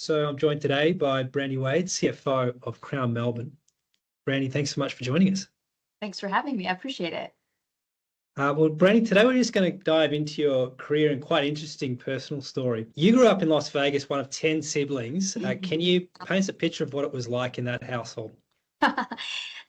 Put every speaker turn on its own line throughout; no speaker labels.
So I'm joined today by Brandee Wade, CFO of Crown Melbourne. Brandee, thanks so much for joining us.
Thanks for having me. I appreciate it.
Well, Brandee, today we're just going to dive into your career and quite interesting personal story. You grew up in Las Vegas, one of 10 siblings. Can you paint us a picture of what it was like in that household?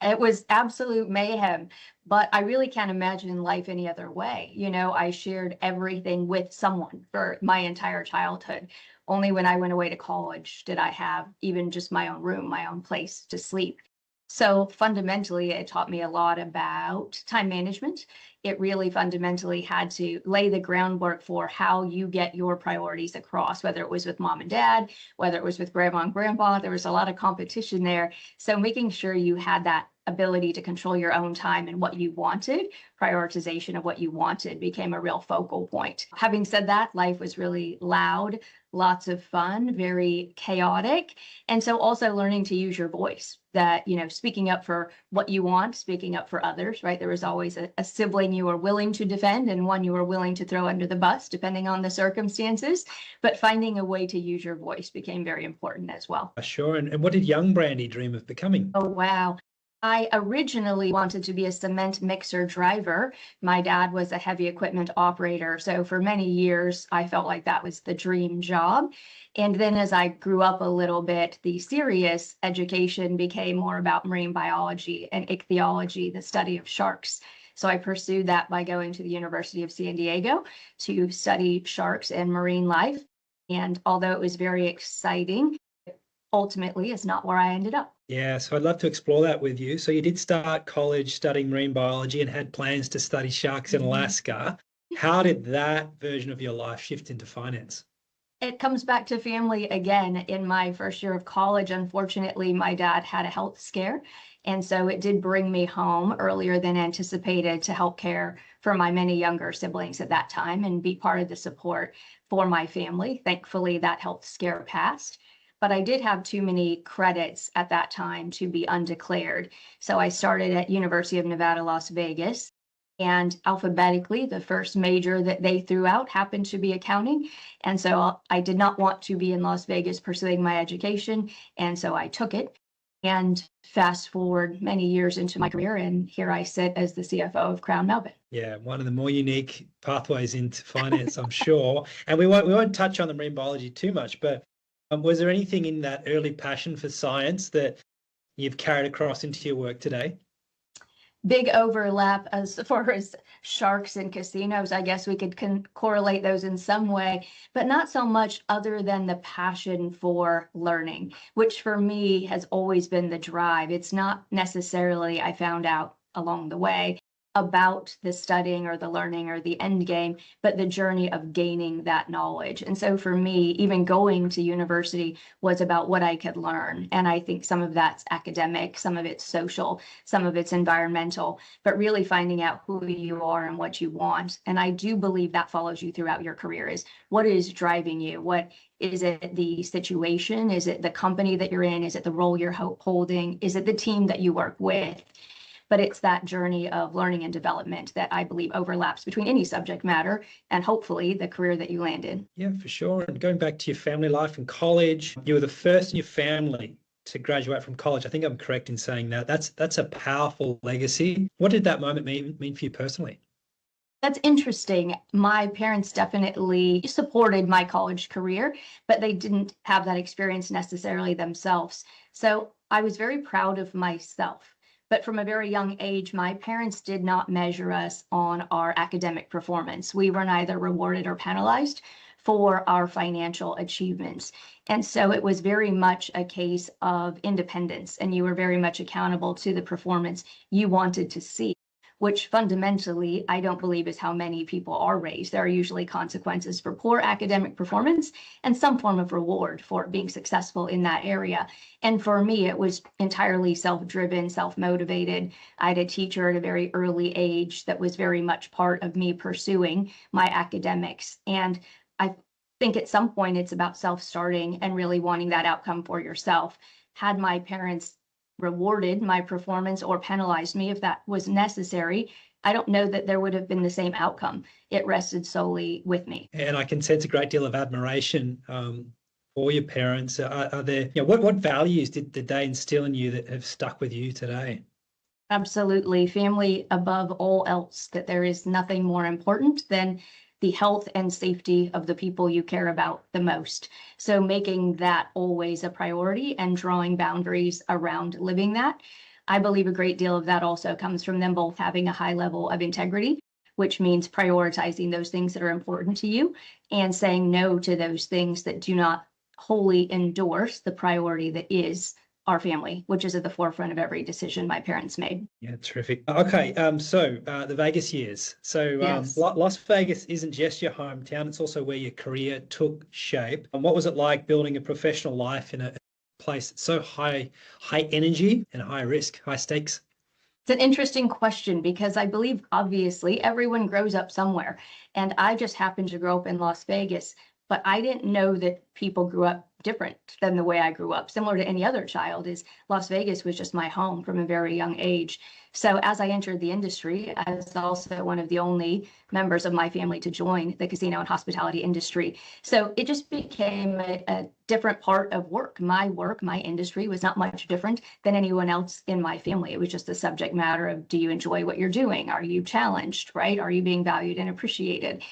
It was absolute mayhem, but I really can't imagine life any other way. I shared everything with someone for my entire childhood. Only when I went away to college did I have even just my own room, my own place to sleep. So fundamentally, it taught me a lot about time management. It really fundamentally had to lay the groundwork for how you get your priorities across, whether it was with mom and dad, whether it was with grandma and grandpa. There was a lot of competition there. So making sure you had that ability to control your own time and what you wanted, prioritization of what you wanted became a real focal point. Having said that, life was really loud, lots of fun, very chaotic. And so also learning to use your voice, that, speaking up for what you want, speaking up for others, right? There was always a sibling you were willing to defend and one you were willing to throw under the bus, depending on the circumstances. But finding a way to use your voice became very important as well.
Sure. And what did young Brandee dream of becoming?
Oh, wow. I originally wanted to be a cement mixer driver. My dad was a heavy equipment operator. So for many years, I felt like that was the dream job. And then as I grew up a little bit, the serious education became more about marine biology and ichthyology, the study of sharks. So I pursued that by going to the University of San Diego to study sharks and marine life. And although it was very exciting, ultimately is not where I ended up.
Yeah, so I'd love to explore that with you. So you did start college studying marine biology and had plans to study sharks in Alaska. How did that version of your life shift into finance?
It comes back to family again. In my first year of college, unfortunately, my dad had a health scare. And so it did bring me home earlier than anticipated to help care for my many younger siblings at that time and be part of the support for my family. Thankfully, that health scare passed. But I did have too many credits at that time to be undeclared. So I started at University of Nevada, Las Vegas, and alphabetically, the first major that they threw out happened to be accounting. And so I did not want to be in Las Vegas pursuing my education. And so I took it. And fast forward many years into my career, and here I sit as the CFO of Crown Melbourne.
Yeah, one of the more unique pathways into finance, I'm sure. And we won't touch on the marine biology too much, but was there anything in that early passion for science that you've carried across into your work today?
Big overlap as far as sharks and casinos. I guess we could correlate those in some way, but not so much other than the passion for learning, which for me has always been the drive. It's not necessarily, I found out along the way, about the studying or the learning or the end game, but the journey of gaining that knowledge. And so for me, even going to university was about what I could learn. And I think some of that's academic, some of it's social, some of it's environmental, but really finding out who you are and what you want. And I do believe that follows you throughout your career is what is driving you? What is it the situation? Is it the company that you're in? Is it the role you're holding? Is it the team that you work with? But it's that journey of learning and development that I believe overlaps between any subject matter and hopefully the career that you land in.
Yeah, for sure. And going back to your family life in college, you were the first in your family to graduate from college. I think I'm correct in saying that. That's a powerful legacy. What did that moment mean for you personally?
That's interesting. My parents definitely supported my college career, but they didn't have that experience necessarily themselves. So I was very proud of myself. But from a very young age, my parents did not measure us on our academic performance. We were neither rewarded or penalized for our financial achievements. And so it was very much a case of independence, and you were very much accountable to the performance you wanted to see, which fundamentally, I don't believe is how many people are raised. There are usually consequences for poor academic performance and some form of reward for being successful in that area. And for me, it was entirely self-driven, self-motivated. I had a teacher at a very early age that was very much part of me pursuing my academics. And I think at some point it's about self-starting and really wanting that outcome for yourself. Had my parents rewarded my performance or penalized me if that was necessary, I don't know that there would have been the same outcome. It rested solely with me.
And I can sense a great deal of admiration for your parents? Are there, what values did they instill in you that have stuck with you today?
Absolutely. Family above all else, that there is nothing more important than the health and safety of the people you care about the most. So making that always a priority and drawing boundaries around living that. I believe a great deal of that also comes from them both having a high level of integrity, which means prioritizing those things that are important to you and saying no to those things that do not wholly endorse the priority that is our family, which is at the forefront of every decision my parents made.
Yeah, terrific. Okay, so the Vegas years. So
Yes.
Las Vegas isn't just your hometown, it's also where your career took shape. And what was it like building a professional life in a place that's so high energy and high risk, high stakes?
It's an interesting question because I believe obviously everyone grows up somewhere. And I just happened to grow up in Las Vegas, but I didn't know that people grew up different than the way I grew up. Similar to any other child, is Las Vegas was just my home from a very young age. So as I entered the industry, I was also one of the only members of my family to join the casino and hospitality industry. So it just became a different part of work. My industry was not much different than anyone else in my family. It was just the subject matter of, do you enjoy what you're doing? Are you challenged, right? Are you being valued and appreciated?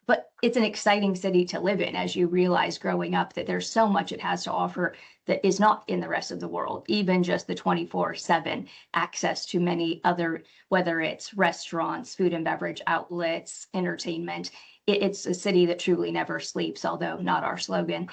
But it's an exciting city to live in as you realize growing up that there's so much it has to offer that is not in the rest of the world, even just the 24/7 access to many other, whether it's restaurants, food and beverage outlets, entertainment. It's a city that truly never sleeps, although not our slogan.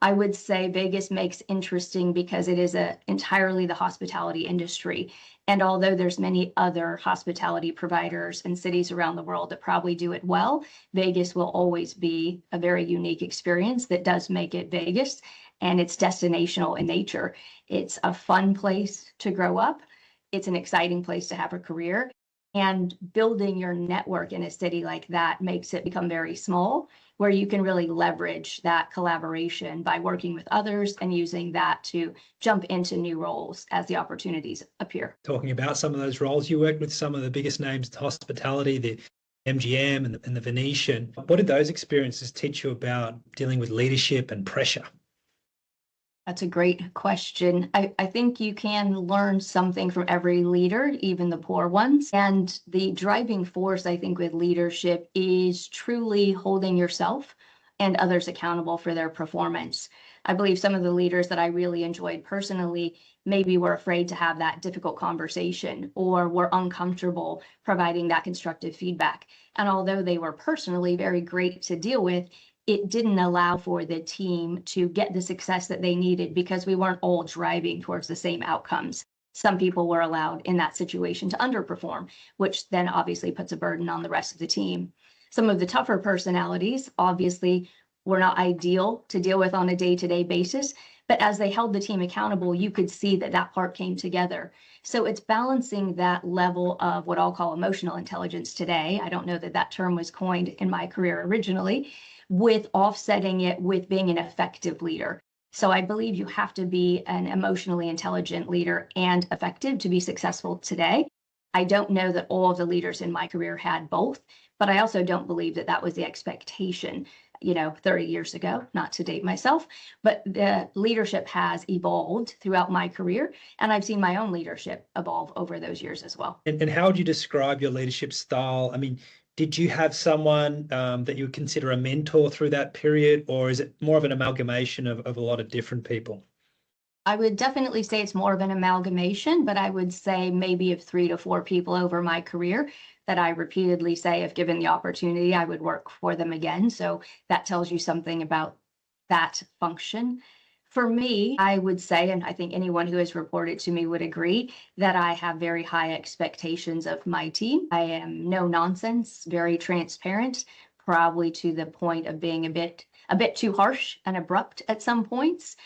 I would say Vegas makes interesting because it is entirely the hospitality industry. And although there's many other hospitality providers and cities around the world that probably do it well, Vegas will always be a very unique experience that does make it Vegas, and it's destinational in nature. It's a fun place to grow up. It's an exciting place to have a career. And building your network in a city like that makes it become very small, where you can really leverage that collaboration by working with others and using that to jump into new roles as the opportunities appear.
Talking about some of those roles, you worked with some of the biggest names in hospitality, the MGM and the Venetian. What did those experiences teach you about dealing with leadership and pressure?
That's a great question. I think you can learn something from every leader, even the poor ones. And the driving force, I think, with leadership is truly holding yourself and others accountable for their performance. I believe some of the leaders that I really enjoyed personally maybe were afraid to have that difficult conversation or were uncomfortable providing that constructive feedback. And although they were personally very great to deal with, it didn't allow for the team to get the success that they needed because we weren't all driving towards the same outcomes. Some people were allowed in that situation to underperform, which then obviously puts a burden on the rest of the team. Some of the tougher personalities obviously were not ideal to deal with on a day-to-day basis, but as they held the team accountable, you could see that that part came together. So it's balancing that level of what I'll call emotional intelligence today. I don't know that that term was coined in my career originally, with offsetting it with being an effective leader. So I believe you have to be an emotionally intelligent leader and effective to be successful today. I don't know that all of the leaders in my career had both, but I also don't believe that that was the expectation, 30 years ago, not to date myself, but the leadership has evolved throughout my career, and I've seen my own leadership evolve over those years as well.
And how would you describe your leadership style? I mean, did you have someone that you would consider a mentor through that period, or is it more of an amalgamation of a lot of different people?
I would definitely say it's more of an amalgamation, but I would say maybe of 3 to 4 people over my career that I repeatedly say, if given the opportunity, I would work for them again. So that tells you something about that function. For me, I would say, and I think anyone who has reported to me would agree, that I have very high expectations of my team. I am no nonsense, very transparent, probably to the point of being a bit too harsh and abrupt at some points,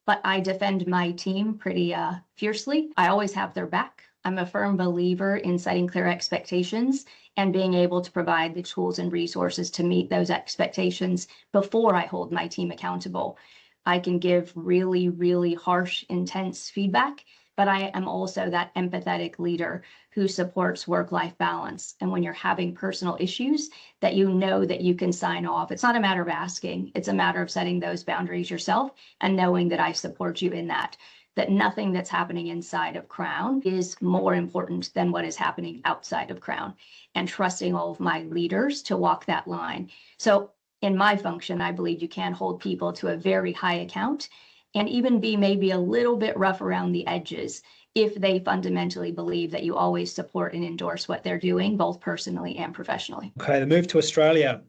but I defend my team pretty fiercely. I always have their back. I'm a firm believer in setting clear expectations and being able to provide the tools and resources to meet those expectations before I hold my team accountable. I can give really, really harsh, intense feedback, but I am also that empathetic leader who supports work-life balance. And when you're having personal issues that you know that you can sign off, it's not a matter of asking, it's a matter of setting those boundaries yourself and knowing that I support you in that. That nothing that's happening inside of Crown is more important than what is happening outside of Crown, and trusting all of my leaders to walk that line. So in my function, I believe you can hold people to a very high account and even be maybe a little bit rough around the edges if they fundamentally believe that you always support and endorse what they're doing, both personally and professionally.
Okay, the move to Australia.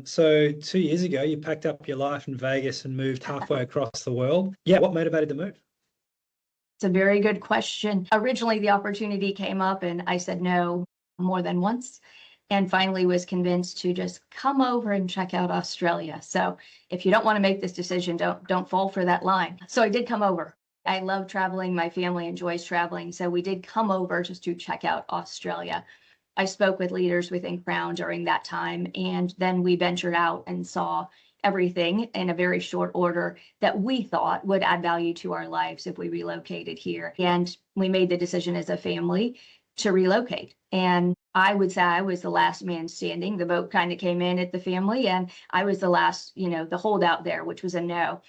So 2 years ago, you packed up your life in Vegas and moved halfway across the world. Yeah, what motivated the move?
It's a very good question. Originally, the opportunity came up and I said no more than once, and finally was convinced to just come over and check out Australia. So if you don't want to make this decision, don't fall for that line. So I did come over. I love traveling. My family enjoys traveling. So we did come over just to check out Australia. I spoke with leaders within Crown during that time, and then we ventured out and saw everything in a very short order that we thought would add value to our lives if we relocated here. And we made the decision as a family to relocate. And I would say I was the last man standing. The vote kind of came in at the family, and I was the last, the holdout there, which was a no.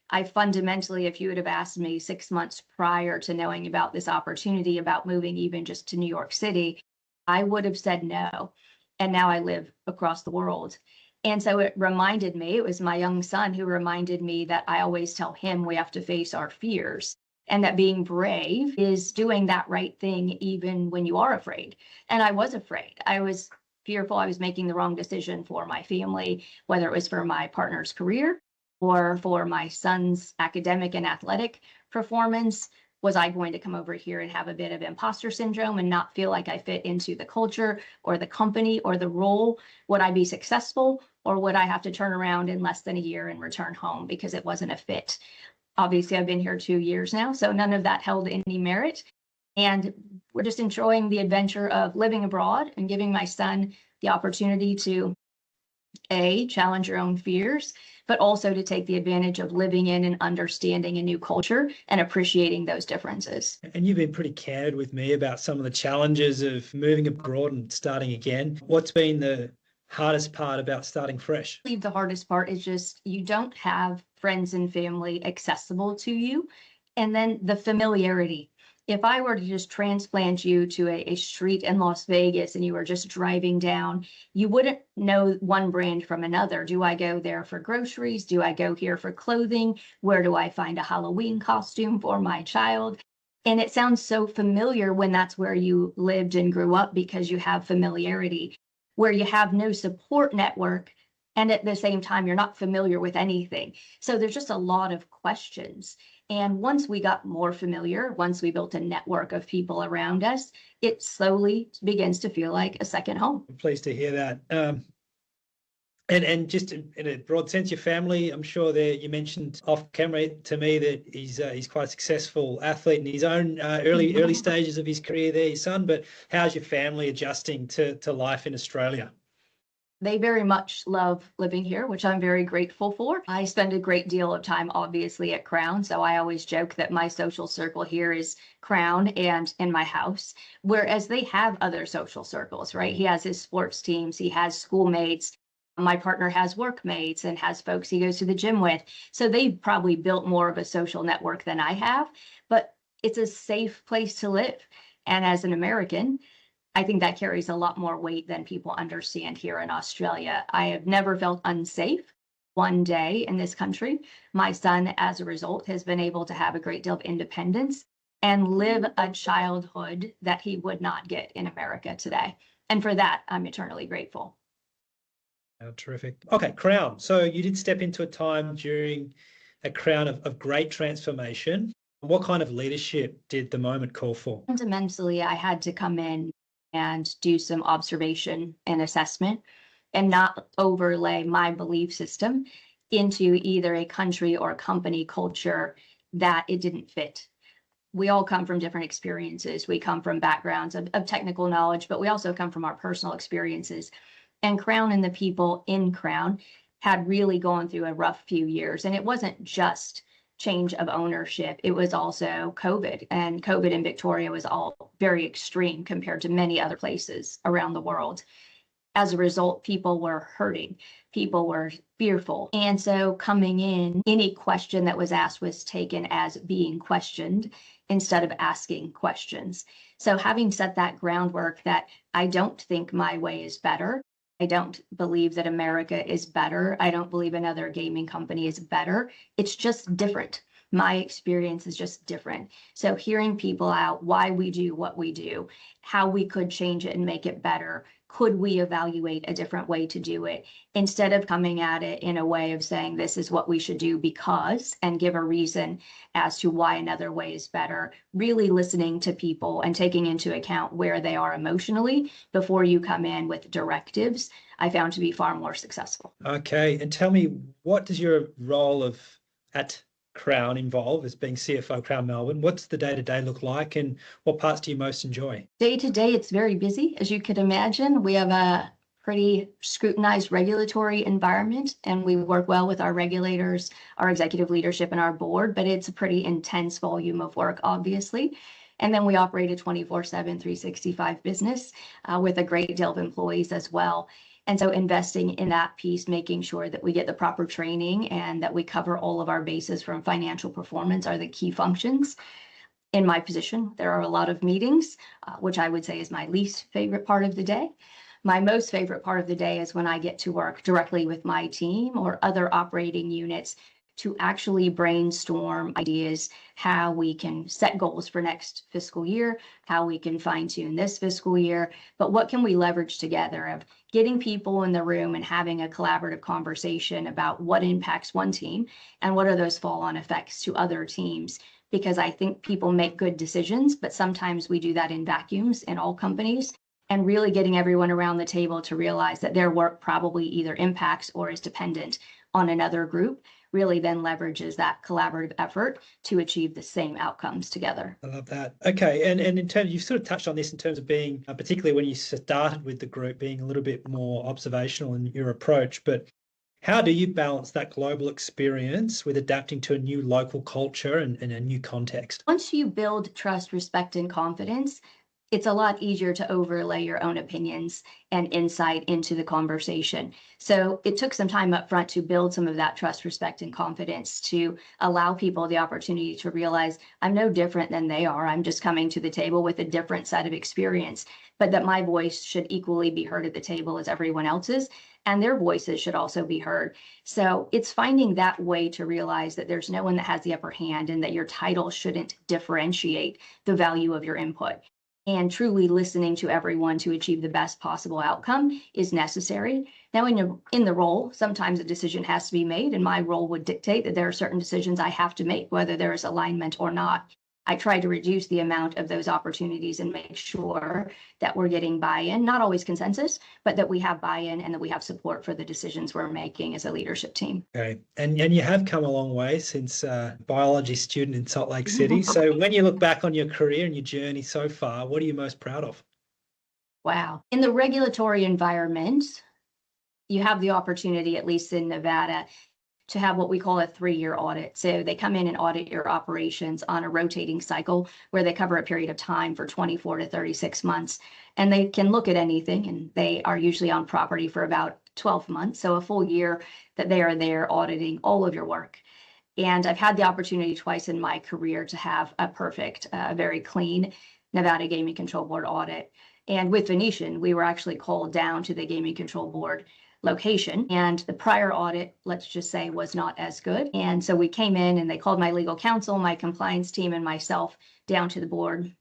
I fundamentally, if you would have asked me 6 months prior to knowing about this opportunity, about moving even just to New York City, I would have said no. And now I live across the world. And so it reminded me, it was my young son who reminded me that I always tell him we have to face our fears, and that being brave is doing that right thing even when you are afraid. And I was afraid. I was fearful I was making the wrong decision for my family, whether it was for my partner's career or for my son's academic and athletic performance. Was I going to come over here and have a bit of imposter syndrome and not feel like I fit into the culture or the company or the role? Would I be successful, or would I have to turn around in less than a year and return home because it wasn't a fit? Obviously, I've been here 2 years now, so none of that held any merit. And we're just enjoying the adventure of living abroad and giving my son the opportunity to challenge your own fears, but also to take the advantage of living in and understanding a new culture and appreciating those differences.
And you've been pretty candid with me about some of the challenges of moving abroad and starting again. What's been the hardest part about starting fresh?
I believe the hardest part is just you don't have friends and family accessible to you. And then the familiarity. If I were to just transplant you to a street in Las Vegas and you were just driving down, you wouldn't know one brand from another. Do I go there for groceries? Do I go here for clothing? Where do I find a Halloween costume for my child? And it sounds so familiar when that's where you lived and grew up, because you have familiarity. Where you have no support network, and at the same time, you're not familiar with anything. So there's just a lot of questions. And once we got more familiar, once we built a network of people around us, it slowly begins to feel like a second home.
I'm pleased to hear that. And just in a broad sense, your family, I'm sure that you mentioned off camera to me that he's quite a successful athlete in his own early stages of his career there, your son. But how's your family adjusting to life in Australia?
They very much love living here, which I'm very grateful for. I spend a great deal of time, obviously, at Crown. So I always joke that my social circle here is Crown and in my house, whereas they have other social circles, right? He has his sports teams, he has schoolmates. My partner has workmates and has folks he goes to the gym with. So they've probably built more of a social network than I have, but it's a safe place to live. And as an American, I think that carries a lot more weight than people understand here in Australia. I have never felt unsafe one day in this country. My son, as a result, has been able to have a great deal of independence and live a childhood that he would not get in America today. And for that, I'm eternally grateful.
Oh, terrific. Okay, Crown. So you did step into a time during a Crown of great transformation. What kind of leadership did the moment call for?
Fundamentally, I had to come in and do some observation and assessment and not overlay my belief system into either a country or company culture that it didn't fit. We all come from different experiences. We come from backgrounds of technical knowledge, but we also come from our personal experiences. And Crown and the people in Crown had really gone through a rough few years. And it wasn't just change of ownership, it was also COVID. And COVID in Victoria was all very extreme compared to many other places around the world. As a result, people were hurting, people were fearful. And so coming in, any question that was asked was taken as being questioned instead of asking questions. So having set that groundwork that I don't think my way is better, I don't believe that America is better, I don't believe another gaming company is better, it's just different. My experience is just different. So hearing people out why we do what we do, how we could change it and make it better, could we evaluate a different way to do it, instead of coming at it in a way of saying this is what we should do because, and give a reason as to why another way is better, really listening to people and taking into account where they are emotionally before you come in with directives, I found to be far more successful.
Okay, and tell me, what does your role at Crown involve as being CFO Crown Melbourne? What's the day-to-day look like, and what parts do you most enjoy?
Day to day, it's very busy, as you could imagine. We have a pretty scrutinized regulatory environment, and we work well with our regulators, our executive leadership, and our board, but it's a pretty intense volume of work, obviously. And then we operate a 24/7, 365 business with a great deal of employees as well. And so investing in that piece, making sure that we get the proper training and that we cover all of our bases from financial performance are the key functions. In my position, there are a lot of meetings, which I would say is my least favorite part of the day. My most favorite part of the day is when I get to work directly with my team or other operating units to actually brainstorm ideas, how we can set goals for next fiscal year, how we can fine tune this fiscal year, but what can we leverage together of getting people in the room and having a collaborative conversation about what impacts one team and what are those fall-on effects to other teams. Because I think people make good decisions, but sometimes we do that in vacuums in all companies, and really getting everyone around the table to realize that their work probably either impacts or is dependent on another group really then leverages that collaborative effort to achieve the same outcomes together.
I love that. Okay, and in terms, you've sort of touched on this in terms of being, particularly when you started with the group, being a little bit more observational in your approach, but how do you balance that global experience with adapting to a new local culture and a new context?
Once you build trust, respect, and confidence, it's a lot easier to overlay your own opinions and insight into the conversation. So it took some time up front to build some of that trust, respect, and confidence to allow people the opportunity to realize I'm no different than they are. I'm just coming to the table with a different set of experience, but that my voice should equally be heard at the table as everyone else's, and their voices should also be heard. So it's finding that way to realize that there's no one that has the upper hand and that your title shouldn't differentiate the value of your input. And truly listening to everyone to achieve the best possible outcome is necessary. Now, in the role, sometimes a decision has to be made, and my role would dictate that there are certain decisions I have to make, whether there is alignment or not. I try to reduce the amount of those opportunities and make sure that we're getting buy-in, not always consensus, but that we have buy-in and that we have support for the decisions we're making as a leadership team.
Okay, and you have come a long way since biology student in Salt Lake City. So when you look back on your career and your journey so far, what are you most proud of?
Wow. In the regulatory environment, you have the opportunity, at least in Nevada, to have what we call a 3-year audit. So they come in and audit your operations on a rotating cycle where they cover a period of time for 24 to 36 months. And they can look at anything, and they are usually on property for about 12 months. So a full year that they are there auditing all of your work. And I've had the opportunity twice in my career to have a perfect, very clean Nevada Gaming Control Board audit. And with Venetian, we were actually called down to the Gaming Control Board location, and the prior audit, let's just say, was not as good. And so we came in and they called my legal counsel, my compliance team, and myself down to the board.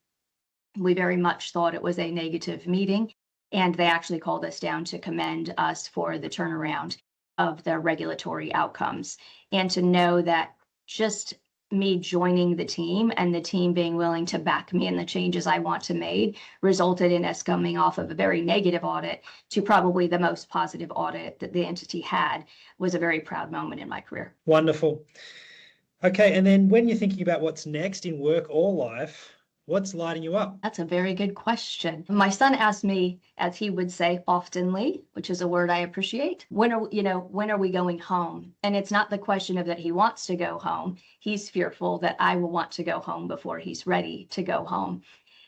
We very much thought it was a negative meeting, and they actually called us down to commend us for the turnaround of the regulatory outcomes. And to know that just me joining the team and the team being willing to back me in the changes I want to make resulted in us coming off of a very negative audit to probably the most positive audit that the entity had. Was a very proud moment in my career.
Wonderful. Okay, and then when you're thinking about what's next in work or life, What's lighting you up?
That's a very good question. My son asked me, as he would say, oftenly, which is a word I appreciate, when are we going home? And it's not the question of that he wants to go home. He's fearful that I will want to go home before he's ready to go home.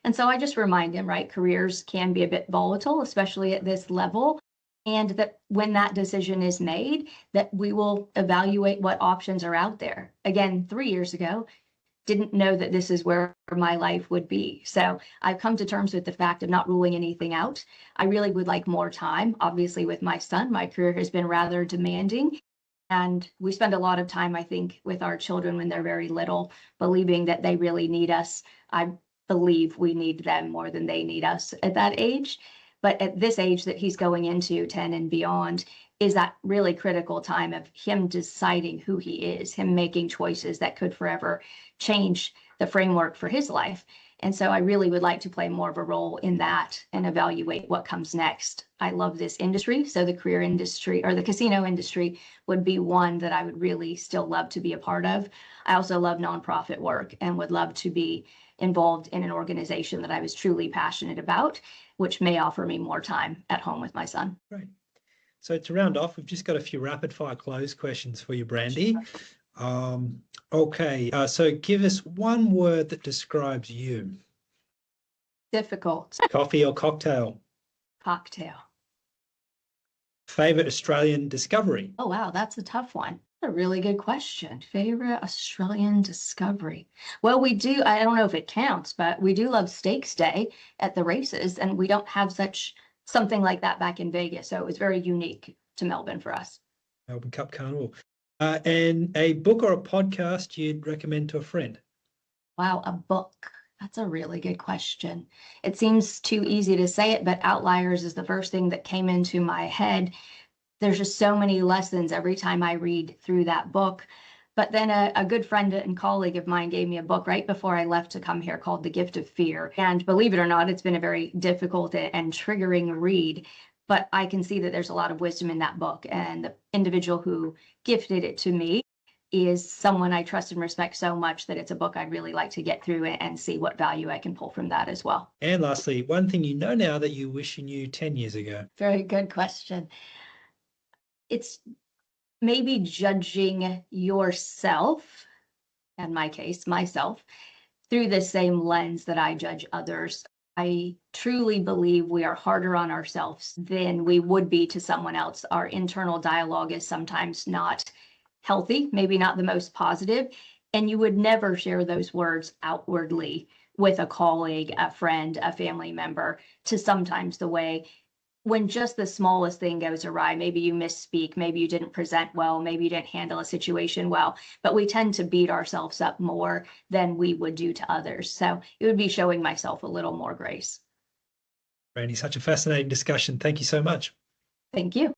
And so I just remind him, right, careers can be a bit volatile, especially at this level. And that when that decision is made, that we will evaluate what options are out there. Again, 3 years ago, didn't know that this is where my life would be. So I've come to terms with the fact of not ruling anything out. I really would like more time. Obviously, with my son, my career has been rather demanding. And we spend a lot of time, I think, with our children when they're very little, believing that they really need us. I believe we need them more than they need us at that age. But at this age that he's going into, 10 and beyond, is that really critical time of him deciding who he is, him making choices that could forever change the framework for his life. And so I really would like to play more of a role in that and evaluate what comes next. I love this industry. So the career industry or the casino industry would be one that I would really still love to be a part of. I also love nonprofit work and would love to be involved in an organization that I was truly passionate about, which may offer me more time at home with my son.
Great. So to round off, we've just got a few rapid fire close questions for you, Brandee. Okay, so give us one word that describes you.
Difficult.
Coffee or cocktail?
Cocktail.
Favorite Australian discovery?
Oh, wow, that's a tough one. A really good question. Favorite Australian discovery? Well, we do, I don't know if it counts, but we do love Steaks Day at the races, and we don't have something like that back in Vegas. So it was very unique to Melbourne for us.
Melbourne Cup Carnival. And a book or a podcast you'd recommend to a friend?
Wow, a book. That's a really good question. It seems too easy to say it, but Outliers is the first thing that came into my head. There's just so many lessons every time I read through that book. But then a good friend and colleague of mine gave me a book right before I left to come here called The Gift of Fear. And believe it or not, it's been a very difficult and triggering read. But I can see that there's a lot of wisdom in that book. And the individual who gifted it to me is someone I trust and respect so much that it's a book I'd really like to get through and see what value I can pull from that as well.
And lastly, one thing you know now that you wish you knew 10 years ago?
Very good question. It's maybe judging yourself, in my case, myself, through the same lens that I judge others. I truly believe we are harder on ourselves than we would be to someone else. Our internal dialogue is sometimes not healthy, maybe not the most positive, and you would never share those words outwardly with a colleague, a friend, a family member, to sometimes the way when just the smallest thing goes awry, maybe you misspeak, maybe you didn't present well, maybe you didn't handle a situation well, but we tend to beat ourselves up more than we would do to others. So it would be showing myself a little more grace.
Brandee, such a fascinating discussion. Thank you so much.
Thank you.